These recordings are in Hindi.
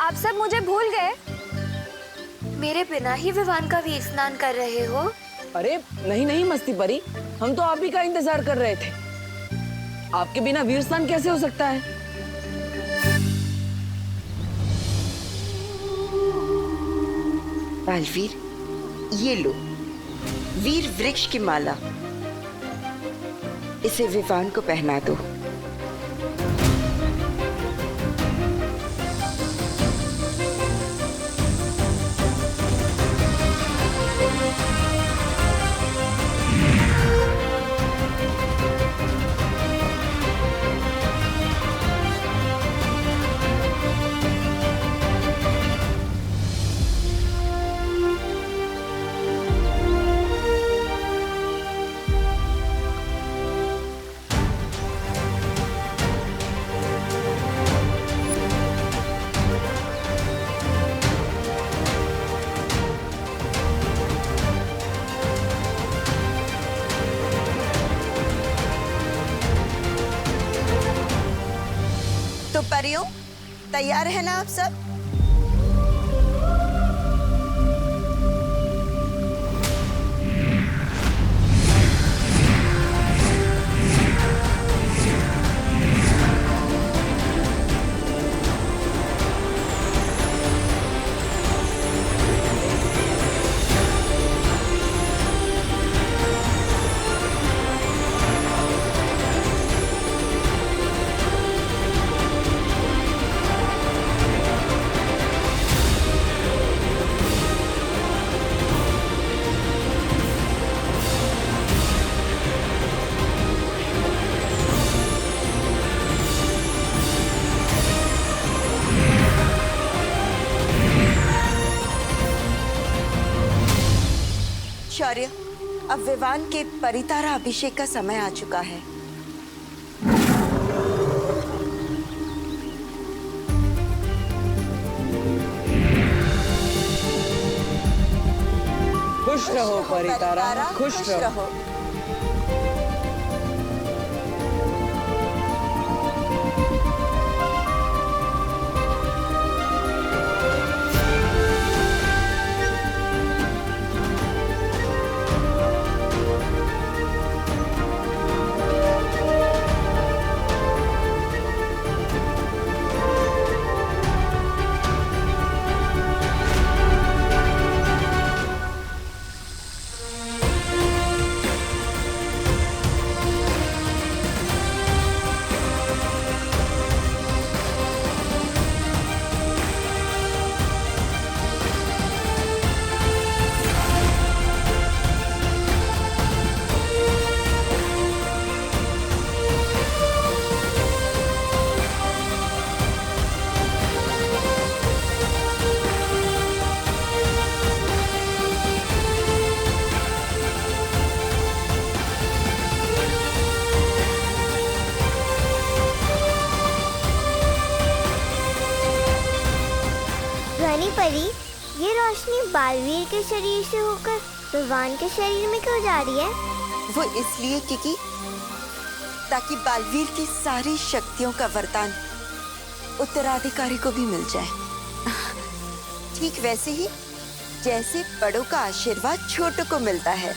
आप सब मुझे भूल गए? मेरे बिना ही विवान का वीर स्नान कर रहे हो? अरे नहीं नहीं मस्ती परी, हम तो आप ही का इंतजार कर रहे थे। आपके बिना वीर स्नान कैसे हो सकता है? बालवीर, ये लो वीर वृक्ष की माला, इसे विवान को पहना दो। तो परियों, तैयार है ना आप सब? शौर्य, अब विवान के परितारा अभिषेक का समय आ चुका है। खुश रहो परितारा, खुश रहो। रानी परी, ये रोशनी बालवीर के शरीर से होकर विवान के शरीर में क्यों जा रही है? वो इसलिए क्योंकि ताकि बालवीर की सारी शक्तियों का वरदान उत्तराधिकारी को भी मिल जाए। ठीक वैसे ही जैसे बड़ों का आशीर्वाद छोटों को मिलता है।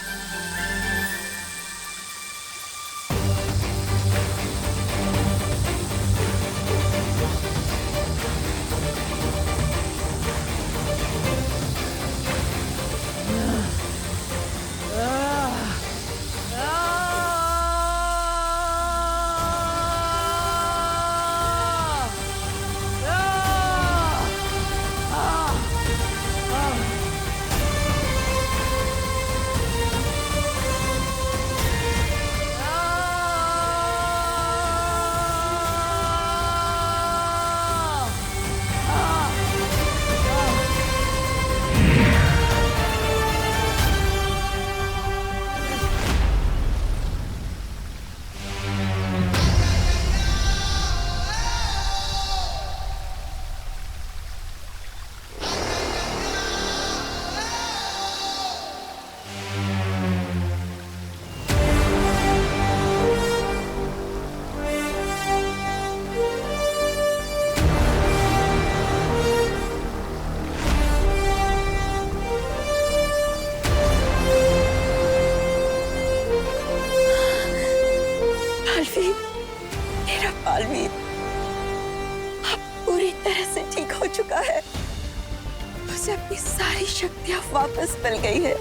उसे अपनी सारी शक्तियां वापस मिल गई है।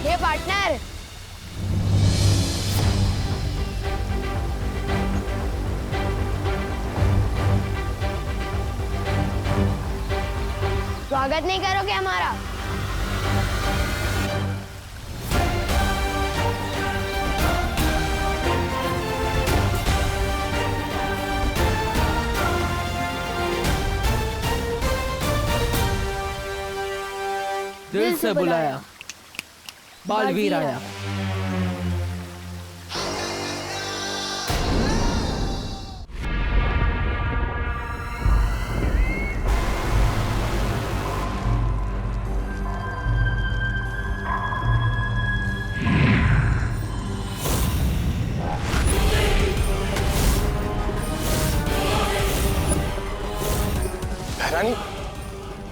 हे पार्टनर, स्वागत नहीं करोगे हमारा? दिल से बुलाया, बालवीर आया। रानी,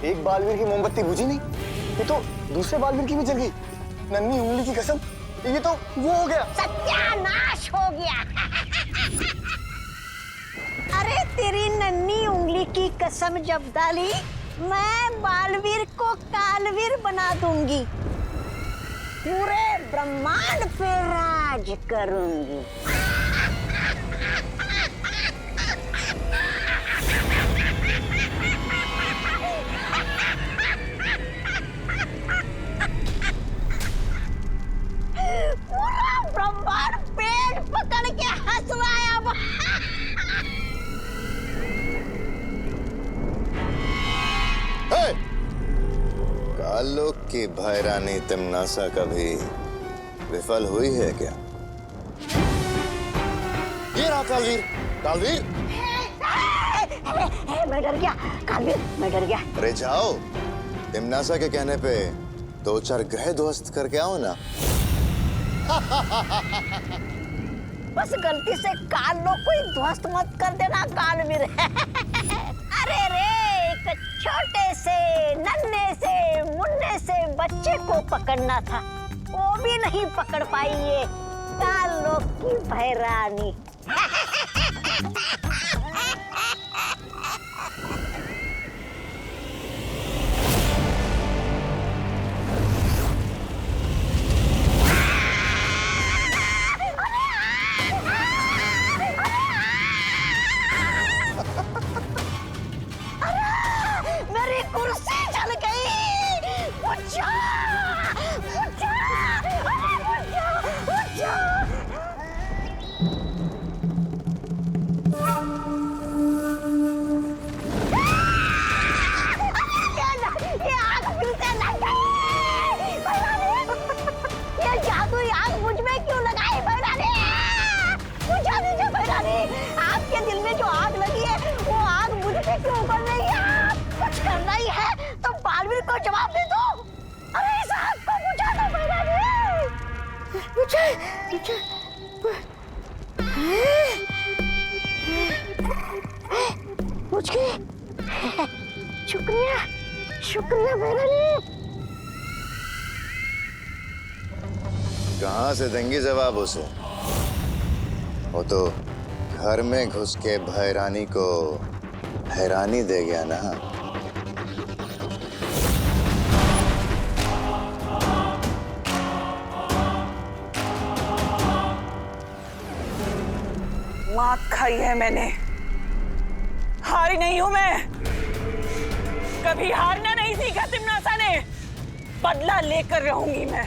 एक बालवीर की मोमबत्ती बुझी नहीं, ये तो दूसरे बालवीर की भी जल गई। नन्ही उंगली की कसम, ये तो वो हो गया। सत्यानाश हो गया। अरे तेरी नन्ही उंगली की कसम जब डाली, मैं बालवीर को कालवीर बना दूंगी, पूरे ब्रह्मांड पे राज करूंगी। पूरा ब्रह्मांड पेट पकड़ के हंस रहा है अब। कालो की भैरानी तिमनासा कभी विफल हुई है क्या? ये रहा कालवीर। कालवीर, मैं डर गया कालवीर, मैं डर गया। अरे जाओ, तिमनासा के कहने पे 2-4 ग्रह ध्वस्त करके आओ ना। बस गलती से कालो कोई ध्वस्त मत कर देना कालवीर। अरे रे, एक छोटे से नन्हे से मुन्ने से बच्चे को पकड़ना था, वो भी नहीं पकड़ पाई ये कालो की भैरानी। मेरी कुर्सी जल गई। उठा, उठा, उठा, ये आग फिर से लग गई। ये जादुई आग मुझ में क्यों लगाई भैरानी? बुझा दीजिए भैरानी, आपके दिल में जो आग लगी है वो आग मुझ पे क्यों उगल रही है? कुछ करना ही है तो बालवीर को जवाब दे दो। अरे इस आग को बुझा दो भैरानी। बुझा, बुझा, बुझ गई। शुक्रिया, शुक्रिया भैरानी। कहाँ से देंगी जवाब उसे? वो तो घर में घुस के भैरानी को हैरानी दे गया ना। मात खाई है मैंने, हारी नहीं हूं मैं। कभी हारना नहीं सीखा तिमनासा ने, बदला लेकर रहूंगी मैं।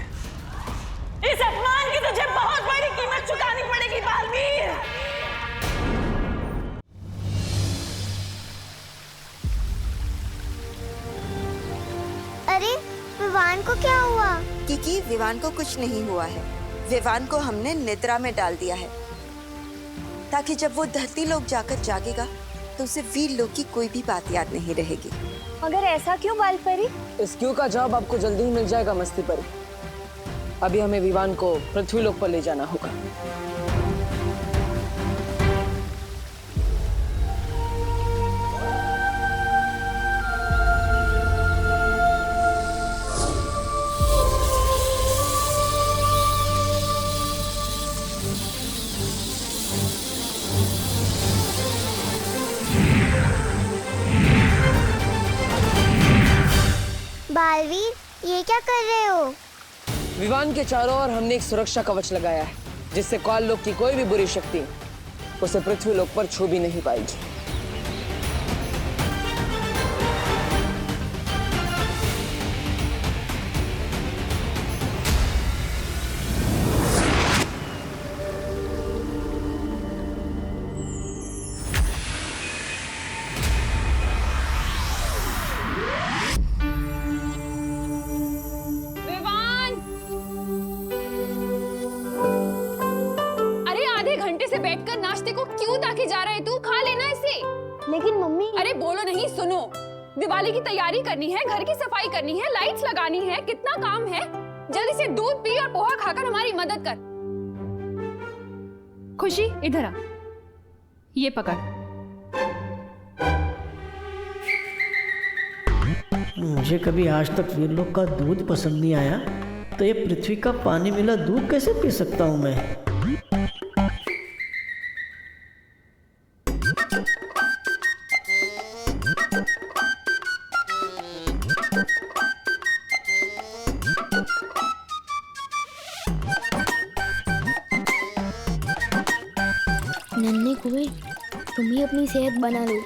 इस अपमान की तुझे बहुत बड़ी कीमत चुकानी पड़ेगी बालवीर। अरे विवान को क्या हुआ? क्योंकि विवान को कुछ नहीं हुआ है। विवान को हमने निद्रा में डाल दिया है, ताकि जब वो धरती लोक जाकर जागेगा तो उसे वीर लोक की कोई भी बात याद नहीं रहेगी। मगर ऐसा क्यों बालपरी? इस क्यों का जवाब आपको जल्दी ही मिल जाएगा मस्ती परी। अभी हमें विवान को पृथ्वी लोक पर ले जाना होगा। बालवीर ये क्या कर रहे हो? विवान के चारों ओर हमने एक सुरक्षा कवच लगाया है, जिससे काल लोक की कोई भी बुरी शक्ति उसे पृथ्वी लोक पर छू भी नहीं पाएगी। बैठकर नाश्ते को क्यों ताके जा रहा है तू? खा लेना इसे। लेकिन मम्मी। अरे बोलो नहीं, सुनो। दिवाली की तैयारी करनी है, घर की सफाई करनी है, लाइट्स लगानी है, कितना काम है। जल्दी से दूध पी और पोहा खाकर हमारी मदद कर। खुशी इधर आ, ये पकड़। मुझे कभी आज तक वीर लोग का दूध पसंद नहीं आया, तो ये पृथ्वी का पानी मिला दूध कैसे पी सकता हूँ मैं? नन्हे कुएं, तुम ही अपनी सेहत बना लो।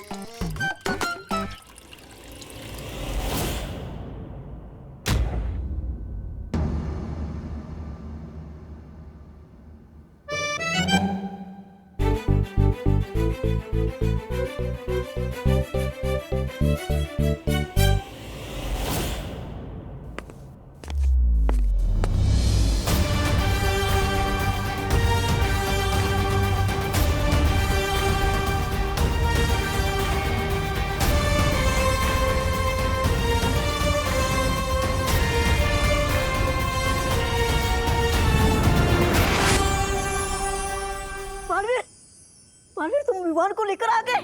बालवीर, तुम विवान को लेकर आ गए।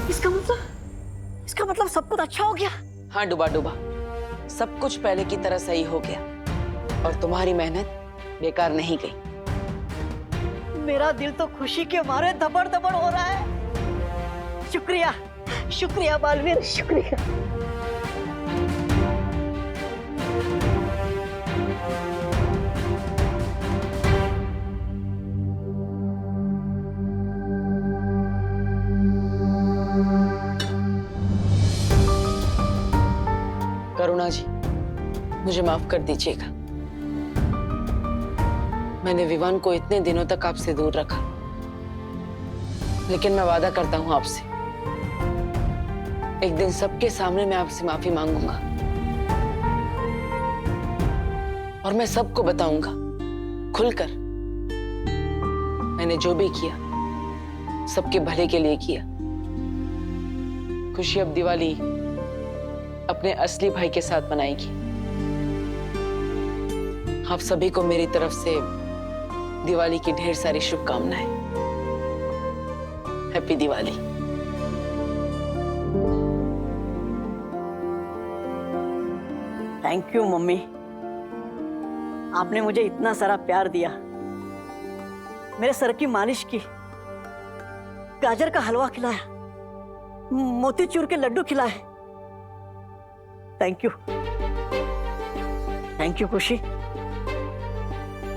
इसका मतलब सब कुछ अच्छा हो गया। हाँ डूबा डूबा, सब कुछ पहले की तरह सही हो गया और तुम्हारी मेहनत बेकार नहीं गई। मेरा दिल तो खुशी के मारे धबड़ धबड़ हो रहा है। शुक्रिया, शुक्रिया बालवीर, शुक्रिया। करुणा जी, मुझे माफ कर दीजिएगा। मैंने विवान को इतने दिनों तक आपसे दूर रखा, लेकिन मैं वादा करता हूं आपसे, एक दिन सबके सामने मैं आपसे माफी मांगूंगा और मैं सबको बताऊंगा खुलकर मैंने जो भी किया सबके भले के लिए किया। खुशी अब दिवाली अपने असली भाई के साथ मनाएगी। आप सभी को मेरी तरफ से दिवाली की ढेर सारी शुभकामनाएं। Happy Diwali. Thank you mummy, आपने मुझे इतना सारा प्यार दिया, मेरे सर की मालिश की, गाजर का हलवा खिलाया, मोतीचूर के लड्डू खिलाए। थैंक यू, थैंक यू खुशी।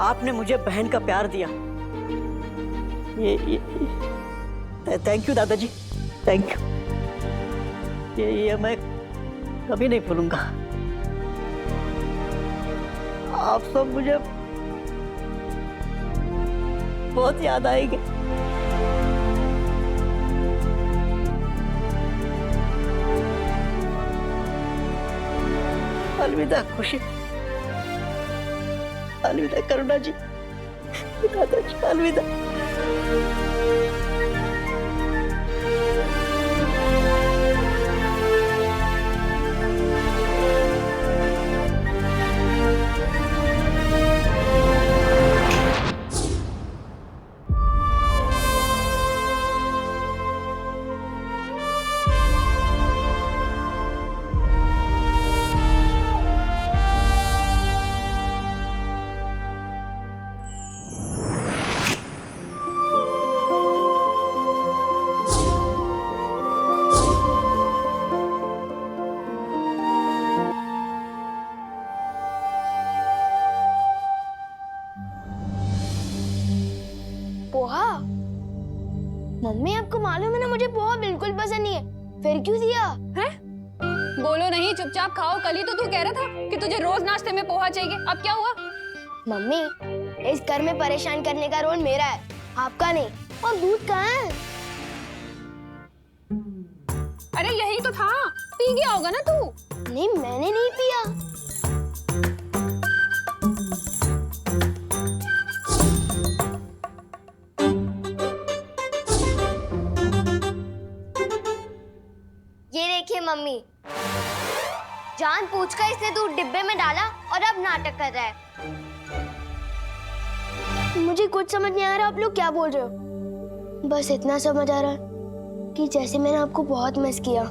आपने मुझे बहन का प्यार दिया। ये थैंक यू दादाजी, थैंक यू। ये मैं कभी नहीं भूलूंगा। आप सब मुझे बहुत याद आएंगे। अलविदा खुशी, अलविदा करुणा जी, दादाजी, अलविदा। पोहा? मम्मी आपको मालूम है ना मुझे पोहा बिल्कुल पसंद नहीं है, फिर क्यों दिया? है? बोलो नहीं, चुपचाप खाओ। कल ही तो तू कह रहा था कि तुझे रोज नाश्ते में पोहा चाहिए, अब क्या हुआ? मम्मी, इस घर में परेशान करने का रोल मेरा है, आपका नहीं। और दूध कहाँ है? अरे यही तो था, पी गया होगा ना तू। नहीं, मैंने नहीं पिया। ये देखिए मम्मी, जान पूछकर इसने दूध डिब्बे में डाला और अब नाटक कर रहा है। मुझे कुछ समझ नहीं आ रहा आप लोग क्या बोल रहे हो। बस इतना समझ आ रहा है कि जैसे मैंने आपको बहुत मिस किया।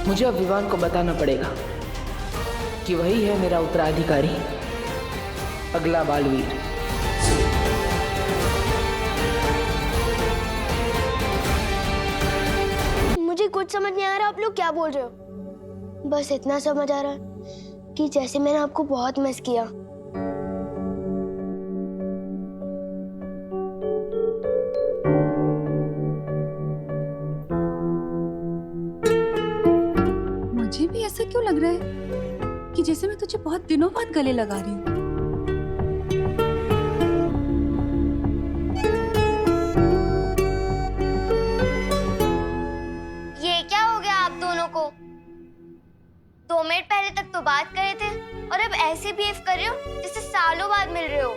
मुझे अब विवान को बताना पड़ेगा कि वही है मेरा उत्तराधिकारी, अगला बालवीर। मुझे कुछ समझ नहीं आ रहा आप लोग क्या बोल रहे हो। बस इतना समझ आ रहा है कि जैसे मैंने आपको बहुत मिस किया। मुझे भी ऐसा क्यों लग रहा है कि जैसे मैं तुझे बहुत दिनों बाद गले लगा रही हूँ। ये क्या हो गया आप दोनों को? 2 मिनट पहले तक तो बात कर रहे थे और अब ऐसे बिहेव कर रहे हो जैसे सालों बाद मिल रहे हो।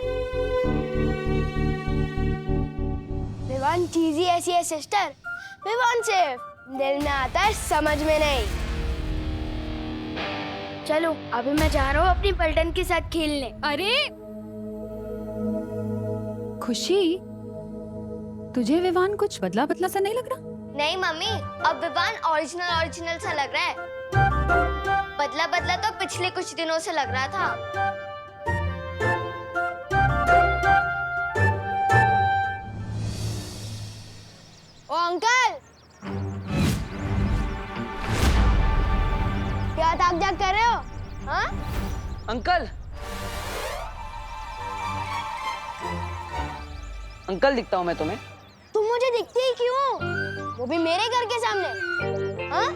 विवान चीज ही ऐसी है सिस्टर, विवान सिर्फ दिल में आता है, समझ में नहीं। चलो अभी मैं जा रहा हूँ अपनी पलटन के साथ खेलने। अरे खुशी, तुझे विवान कुछ बदला बदला सा नहीं लग रहा? नहीं मम्मी, अब विवान ओरिजिनल सा लग रहा है। बदला बदला तो पिछले कुछ दिनों से लग रहा था। ओ अंकल, क्या ताक झाक कर रहे हो? हाँ? अंकल, अंकल दिखता हूँ मैं तुम्हें? तुम मुझे दिखते ही क्यों? वो भी मेरे घर के सामने। हाँ?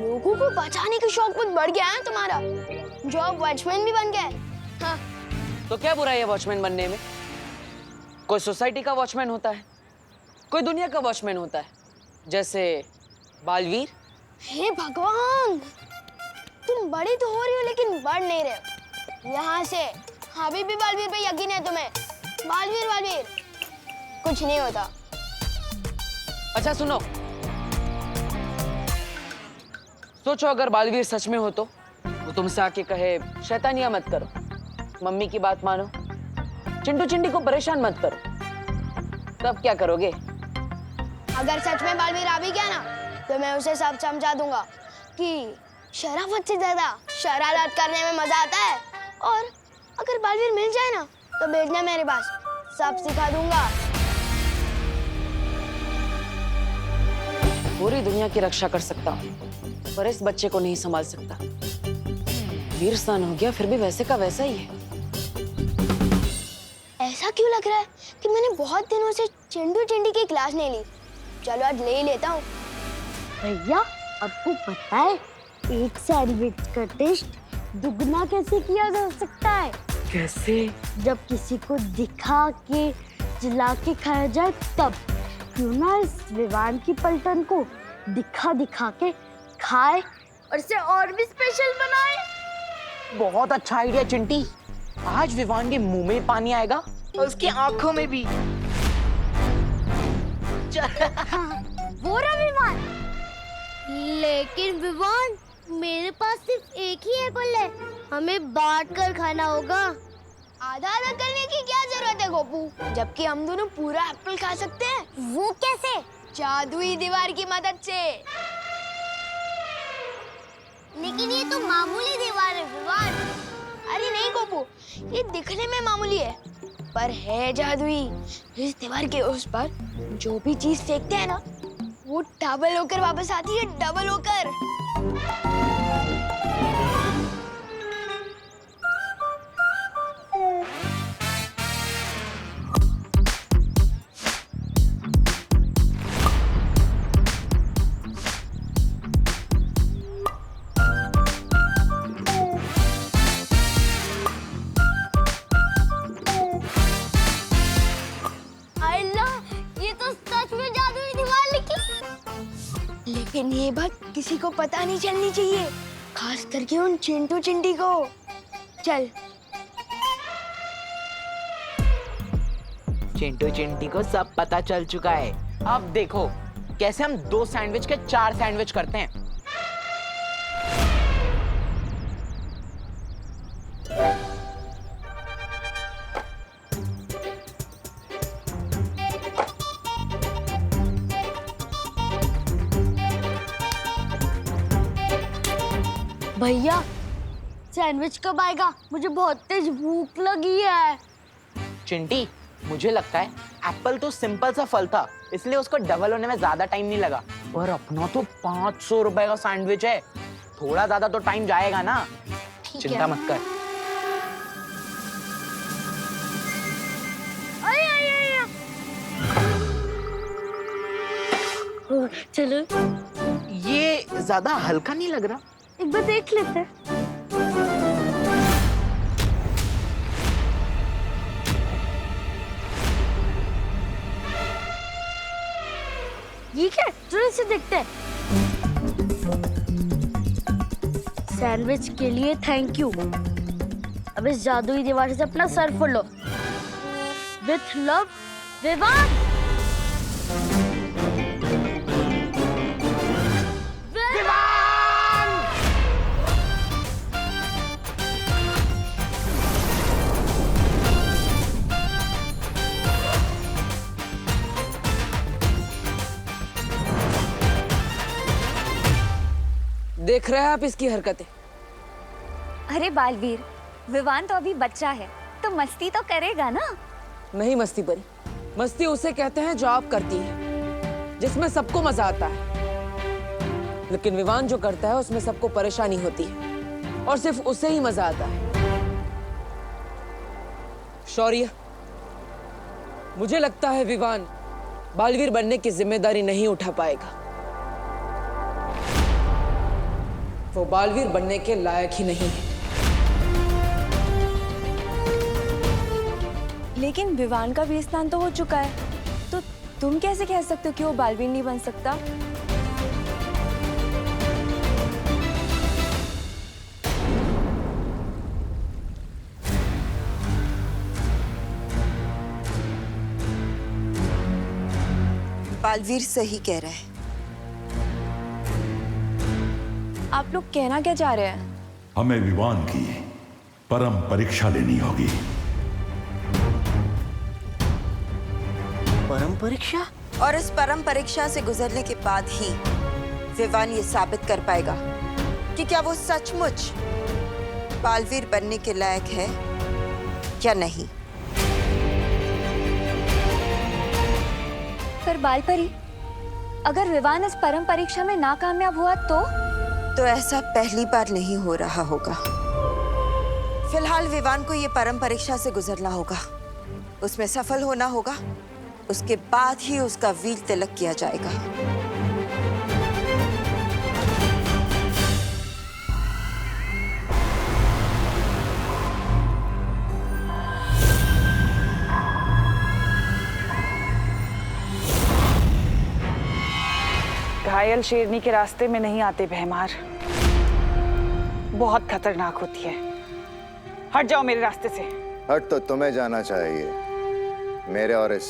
लोगों को बचाने की शौक बहुत बढ़ गया है तुम्हारा, जो अब वॉचमैन भी बन गए। हाँ? तो क्या बुराई है वॉचमैन बनने में? कोई सोसाइटी का वॉचमैन होता है, कोई दुनिया का वॉचमैन होता है, जैसे बालवीर। हे भगवान, तुम बड़ी तो हो रही हो लेकिन बढ़ नहीं रहे हो। यहाँ से अभी भी बालवीर पे यकीन है तुम्हें? बालवीर बालवीर कुछ नहीं होता। अच्छा सुनो, सोचो अगर बालवीर सच में हो तो वो तुमसे आके कहे शैतानियां मत करो, मम्मी की बात मानो, चिंटू चिंटी को परेशान मत करो, तब क्या करोगे? अगर सच में बालवीर आ भी गया ना तो मैं उसे सब समझा दूंगा कि शराफत से ज्यादा शरारत करने में मजा आता है। और अगर बालवीर मिल जाए ना तो भेजना मेरे पास, सब सिखा दूंगा। पूरी दुनिया की रक्षा कर सकता हूँ पर इस बच्चे को नहीं संभाल सकता। वीर स्नान हो गया फिर भी वैसे का वैसा ही है। ऐसा क्यों लग रहा है कि मैंने बहुत दिनों से चिंटू चिंटी की क्लास नहीं ली। चलो आज ले ही लेता हूँ। भैया, आपको पता है एक सैंडविच का टेस्ट दुगना कैसे किया जा सकता है? कैसे? जब किसी को दिखा के जिला के खाया जाए तब। क्यों ना इस विवान की पलटन को दिखा दिखा के खाए और इसे और भी स्पेशल बनाए। बहुत अच्छा आइडिया चिंटी, आज विवान के मुंह में पानी आएगा और उसकी आंखों में भी। वो रहा विवान। लेकिन विवान, मेरे पास सिर्फ एक ही एप्पल है, हमें बांट कर खाना होगा। आधा आधा करने की क्या जरूरत है गोपू, जबकि हम दोनों पूरा एप्पल खा सकते हैं। वो कैसे? जादुई दीवार की मदद से। लेकिन ये तो मामूली दीवार है विवान। अरे नहीं गोपू, ये दिखने में मामूली है पर है जादुई। इस दीवार के उस पर जो भी चीज फेंकते हैं ना, वो डबल होकर वापस आती है, डबल होकर। ये तो सच में जादुई दीवार लिखी। लेकिन ये बात किसी को पता नहीं चलनी चाहिए, खास करके उन चिंटू चिंटी को। चल। चिंटू चिंटी को सब पता चल चुका है। अब देखो कैसे हम 2 सैंडविच के 4 सैंडविच करते हैं। भैया सैंडविच कब आएगा? मुझे बहुत तेज भूख लगी है। चिंटी, मुझे लगता है एप्पल तो सिंपल सा फल था, इसलिए उसको डबल होने में ज्यादा टाइम नहीं लगा। पर अपना तो 500 रुपए का सैंडविच है, थोड़ा ज्यादा तो टाइम जाएगा ना। चिंता मत कर। चलो, ये ज्यादा हल्का नहीं लग रहा? एक बार देख लेते हैं। ये क्या? चलो इसे देखते हैं। सैंडविच के लिए थैंक यू। अब इस जादुई दीवार से अपना सर फोड़ लो। With love, Vivaan. देख रहे हैं आप इसकी हरकतें? अरे बालवीर, विवान तो अभी बच्चा है, तो मस्ती तो करेगा ना। नहीं मस्ती परी, मस्ती उसे कहते हैं जो आप करती हैं, जिसमें सबको मजा आता है। लेकिन विवान जो करता है उसमें सबको परेशानी होती है और सिर्फ उसे ही मजा आता है। शौर्य, मुझे लगता है विवान बालवीर बनने की जिम्मेदारी नहीं उठा पाएगा। वो बालवीर बनने के लायक ही नहीं है। लेकिन विवान का वीर स्नान तो हो चुका है, तो तुम कैसे कह सकते हो कि वो बालवीर नहीं बन सकता? बालवीर सही कह रहा है। आप लोग कहना क्या चाह रहे हैं? हमें विवान की परम परीक्षा लेनी होगी। परम परीक्षा? और इस परम परीक्षा से गुजरने के बाद ही विवान ये साबित कर पाएगा कि क्या वो सचमुच बालवीर बनने के लायक है या नहीं। पर बालपरी, अगर विवान इस परम परीक्षा में नाकामयाब हुआ तो ऐसा पहली बार नहीं हो रहा होगा। फिलहाल विवान को ये परम परीक्षा से गुजरना होगा, उसमें सफल होना होगा, उसके बाद ही उसका वीर तिलक किया जाएगा। घायल शेरनी के रास्ते में नहीं आते भैमार, बहुत खतरनाक होती है। हट जाओ मेरे रास्ते से। हट तो तुम्हें जाना चाहिए, मेरे और इस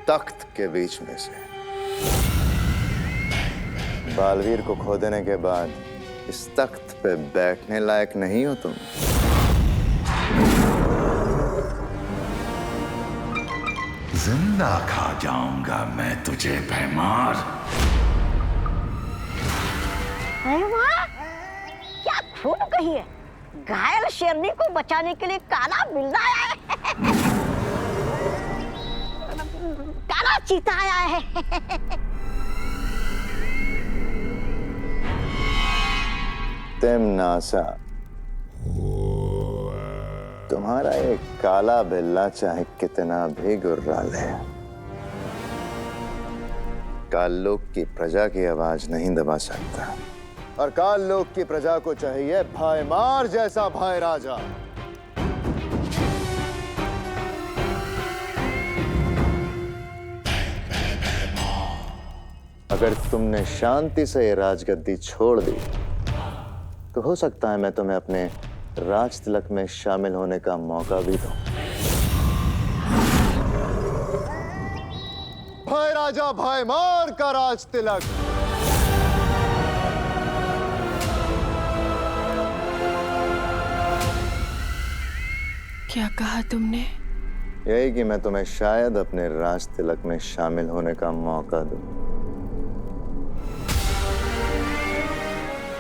तख्त के बीच में से। बालवीर को खो देने के बाद इस तख्त पे बैठने लायक नहीं हो तुम। जिंदा खा जाऊंगा मैं तुझे भैमार। क्या खून कही है? घायल शेरनी को बचाने के लिए काला बिल्ला आया है। चीता आया है। तिमनासा, तुम्हारा ये काला बिल्ला चाहे कितना भी गुर्रा ले, काल लोक की प्रजा की आवाज नहीं दबा सकता। और काल लोक की प्रजा को चाहिए भाईमार जैसा भाई राजा। अगर तुमने शांति से ये राजगद्दी छोड़ दी तो हो सकता है मैं तुम्हें अपने राज तिलक में शामिल होने का मौका भी दूं। भाई राजा भाईमार का राज तिलक। क्या कहा तुमने? यही कि मैं तुम्हें शायद अपने राज तिलक में शामिल होने का मौका दूं।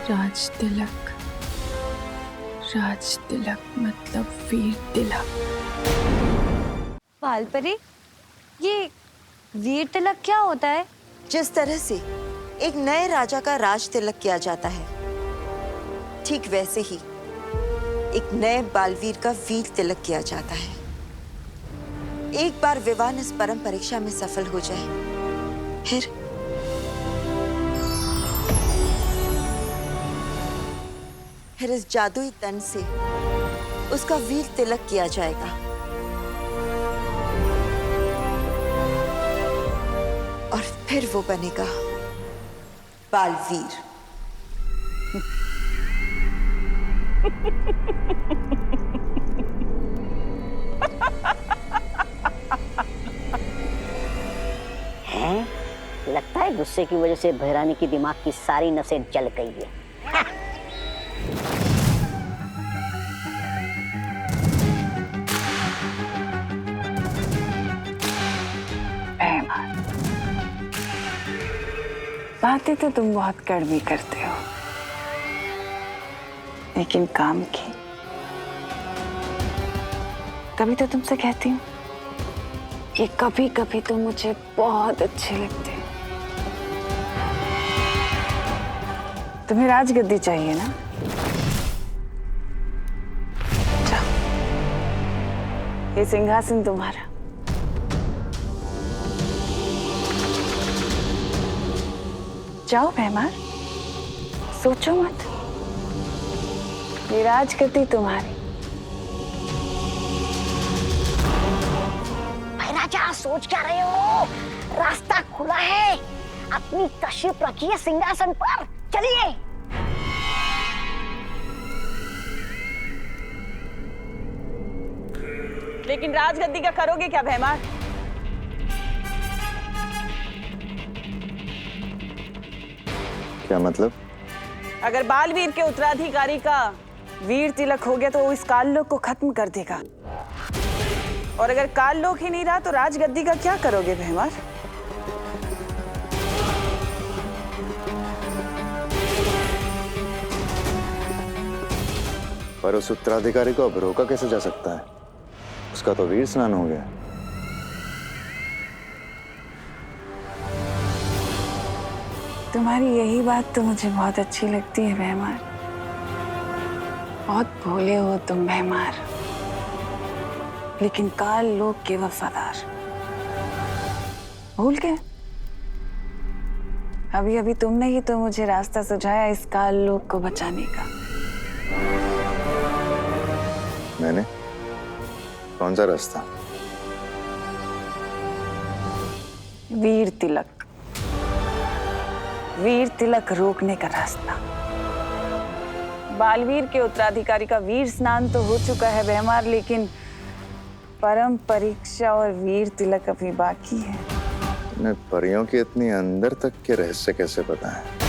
राज तिलक, राज तिलक मतलब वीर तिलक। बालपरी, ये वीर तिलक क्या होता है? जिस तरह से एक नए राजा का राज तिलक किया जाता है, ठीक वैसे ही एक नए बालवीर का वीर तिलक किया जाता है। एक बार विवान इस परम परीक्षा में सफल हो जाए, फिर इस जादुई तन से उसका वीर तिलक किया जाएगा। और फिर वो बनेगा बालवीर। हैं? लगता है गुस्से की वजह से भैरानी की दिमाग की सारी नसें जल गई है। बातें तो तुम बहुत कड़वी करते हो, लेकिन काम की तभी तो तुमसे कहती हूँ कि कभी कभी तो मुझे बहुत अच्छे लगते हो। तुम्हें राजगद्दी चाहिए ना? जाओ, ये सिंहासन तुम्हारा। जाओ भैमार, सोचो मत, ये राजगद्दी तुम्हारी। राजा, सोच क्या रहे हो? रास्ता खुला है, अपनी तशरीफ रखिए सिंहासन पर, चलिए। लेकिन राजगद्दी का करोगे क्या भैमार? क्या मतलब? अगर बालवीर के उत्तराधिकारी का वीर तिलक हो गया तो वो इस काललोक को खत्म कर देगा, और अगर काललोक ही नहीं रहा तो राजगद्दी का क्या करोगे भैमार? पर उस उत्तराधिकारी को अब रोका कैसे जा सकता है? उसका तो वीर स्नान हो गया। तुम्हारी यही बात तो मुझे बहुत अच्छी लगती है भैमार। बहुत भोले हो तुम भैमार, लेकिन काल लोक के वफादार। भूल गए? अभी अभी तुमने ही तो मुझे रास्ता सुझाया इस काल लोक को बचाने का। मैंने? कौन सा रास्ता? वीर तिलक। वीर तिलक रोकने का रास्ता। बालवीर के उत्तराधिकारी का वीर स्नान तो हो चुका है भैमार, लेकिन परम परीक्षा और वीर तिलक अभी बाकी है। तुम्हें परियों के इतनी अंदर तक के रहस्य कैसे पता है?